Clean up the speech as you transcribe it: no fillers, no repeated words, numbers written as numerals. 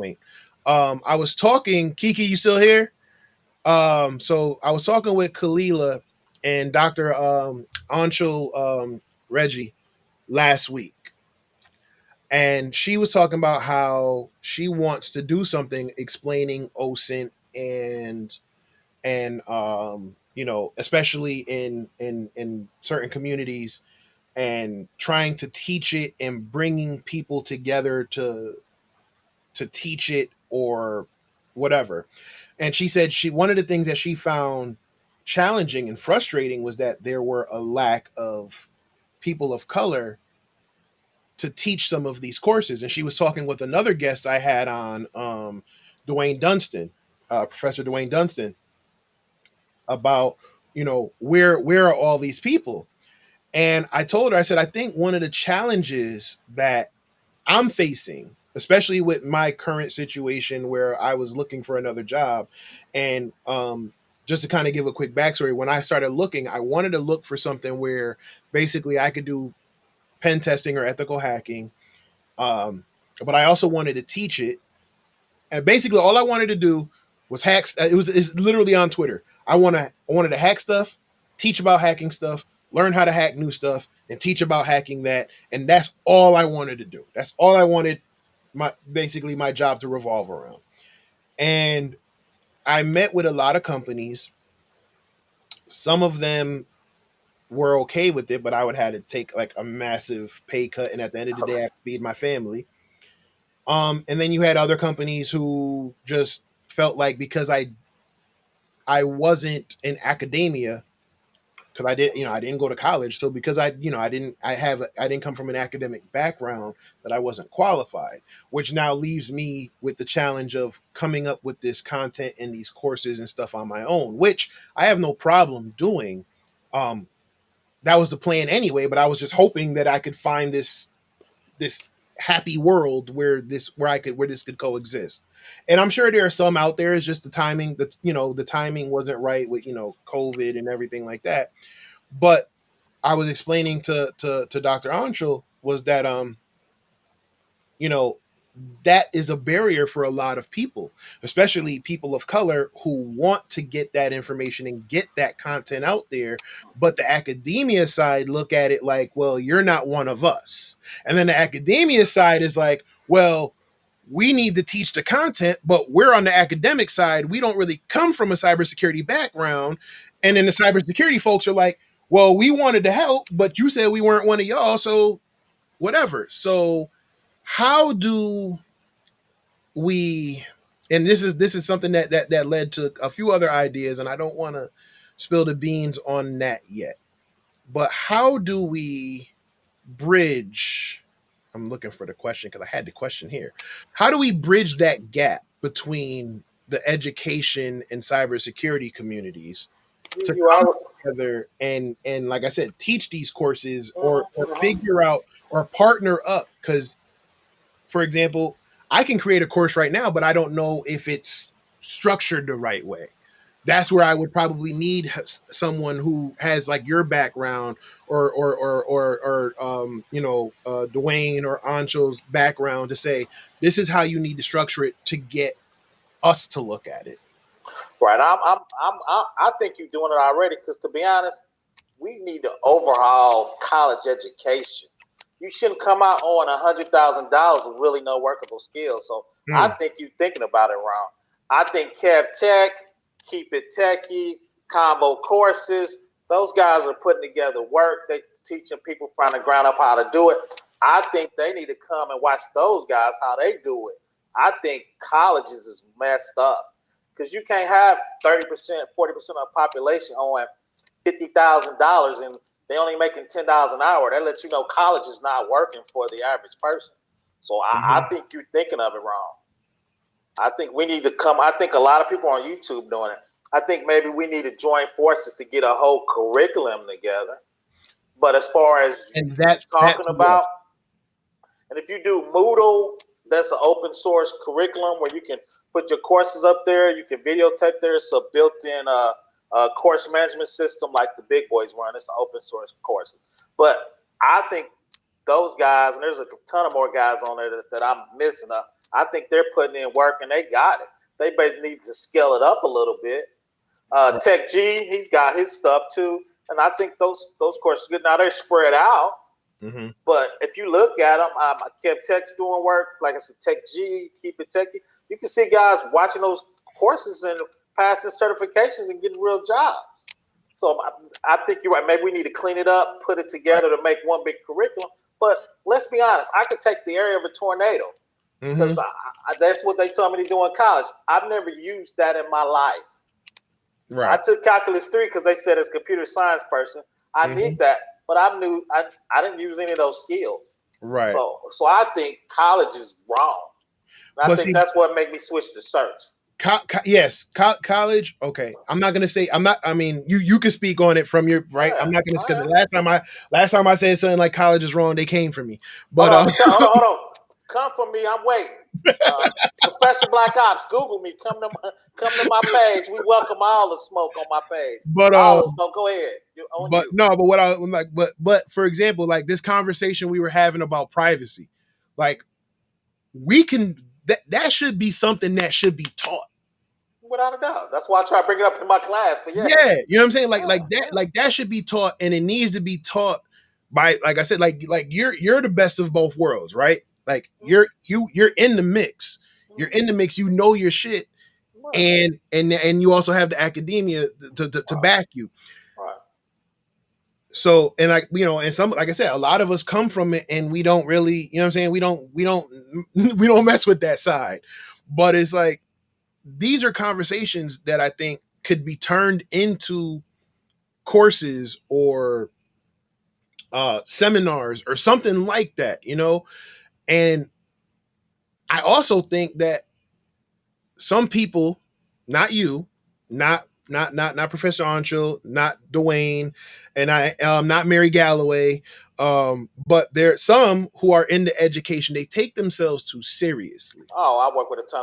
point. I was talking, Kiki, you still here? So I was talking with Kalila and Dr. Anshul Reggie last week, and she was talking about how she wants to do something explaining OSINT and especially in certain communities, and trying to teach it and bringing people together to teach it or whatever. And she said she one of the things that she found challenging and frustrating was that there were a lack of people of color to teach some of these courses. And she was talking with another guest I had on, Dwayne Dunstan, Professor Dwayne Dunstan, about where are all these people. And I told her, I said, I think one of the challenges that I'm facing, especially with my current situation where I was looking for another job. And just to kind of give a quick backstory, when I started looking, I wanted to look for something where basically I could do pen testing or ethical hacking. Um, but I also wanted to teach it. And basically all I wanted to do was hack. It's literally on Twitter. I wanted to hack stuff, teach about hacking stuff, learn how to hack new stuff, and teach about hacking that. And that's all I wanted to do. That's all I wanted my job to revolve around. And I met with a lot of companies. Some of them were okay with it, but I would have to take like a massive pay cut, and at the end of the day, I have to feed my family. And then you had other companies who just felt like because I wasn't in academia, because I didn't go to college, so because I didn't come from an academic background, that I wasn't qualified, which now leaves me with the challenge of coming up with this content and these courses and stuff on my own, which I have no problem doing. um that was the plan anyway, but I was just hoping that I could find this happy world where this could coexist. And I'm sure there are some out there. It's just the timing wasn't right with COVID and everything like that. But I was explaining to Dr. Anshul was that you know that is a barrier for a lot of people, especially people of color who want to get that information and get that content out there. But the academia side look at it like, well, you're not one of us. And then the academia side is like, well, we need to teach the content, but we're on the academic side. We don't really come from a cybersecurity background. And then the cybersecurity folks are like, well, we wanted to help, but you said we weren't one of y'all. So whatever. So how do we, and this is something that led to a few other ideas, and I don't want to spill the beans on that yet, but how do we bridge, I'm looking for the question because I had the question here. How do we bridge that gap between the education and cybersecurity communities to You come are. together and like I said, teach these courses, or figure out or partner up? Because, for example, I can create a course right now, but I don't know if it's structured the right way. That's where I would probably need someone who has like your background, or Dwayne or Ancho's background, to say this is how you need to structure it to get us to look at it. Right. I think you're doing it already. Because to be honest, we need to overhaul college education. You shouldn't come out on $100,000 with really no workable skills. So I Mm. think you're thinking about it wrong. I think Kev Tech, Keep It Techie, combo courses. Those guys are putting together work. They teaching people from the ground up how to do it. I think they need to come and watch those guys how they do it. I think colleges is messed up because you can't have 30%, 40% of the population on $50,000 and they only making $10 an hour. That lets you know college is not working for the average person. So I Hmm. think you're thinking of it wrong. I think we need to come. I think a lot of people on YouTube doing it. I think maybe we need to join forces to get a whole curriculum together. But as far as And you that's talking about, yes. and if you do Moodle, that's an open source curriculum where you can put your courses up there. You can videotape there. It's a built-in course management system like the big boys run. It's an open source course. But I think those guys, and there's a ton of more guys on there that I'm missing. I think they're putting in work and they got it. They basically need to scale it up a little bit. Right. Tech G, he's got his stuff too, and I think those courses are good. Now they're spread out, Mm-hmm. but if you look at them, Kev Tech's doing work. Like I said, Tech G, Keep It Techy. You can see guys watching those courses and passing certifications and getting real jobs. So I think you're right. Maybe we need to clean it up, put it together to make one big curriculum. But let's be honest, I could take the area of a tornado because that's what they told me to do in college. I've never used that in my life. Right. I took calculus 3 because they said as a computer science person, I need that, but I didn't use any of those skills. Right. So I think college is wrong. And I think that's what made me switch to search. Yes, college. Okay, I'm not gonna say I'm not. I mean, you can speak on it from your right. Yeah, I'm not gonna because last time I said something like college is wrong, they came for me. But hold on, come for me. I'm waiting. Professor Black Ops, Google me. Come to my page. We welcome all the smoke on my page. But all the smoke. Go ahead. But what I like, but for example, like this conversation we were having about privacy, like we can that should be something that should be taught. Without a doubt. That's why I try to bring it up in my class. But yeah, you know what I'm saying? Like that should be taught, and it needs to be taught by, like I said, like you're the best of both worlds, right? Like you're in the mix. You're in the mix. You know your shit, and you also have the academia to back you. Right. So, and like, you know, and some, like I said, a lot of us come from it and we don't really, you know what I'm saying? We don't mess with that side, but it's like, these are conversations that I think could be turned into courses or seminars or something like that, you know? And I also think that some people, not you, not Professor Ancho, not Dwayne, and not Mary Galloway, but there are some who are into education. They take themselves too seriously. Oh, I work with a ton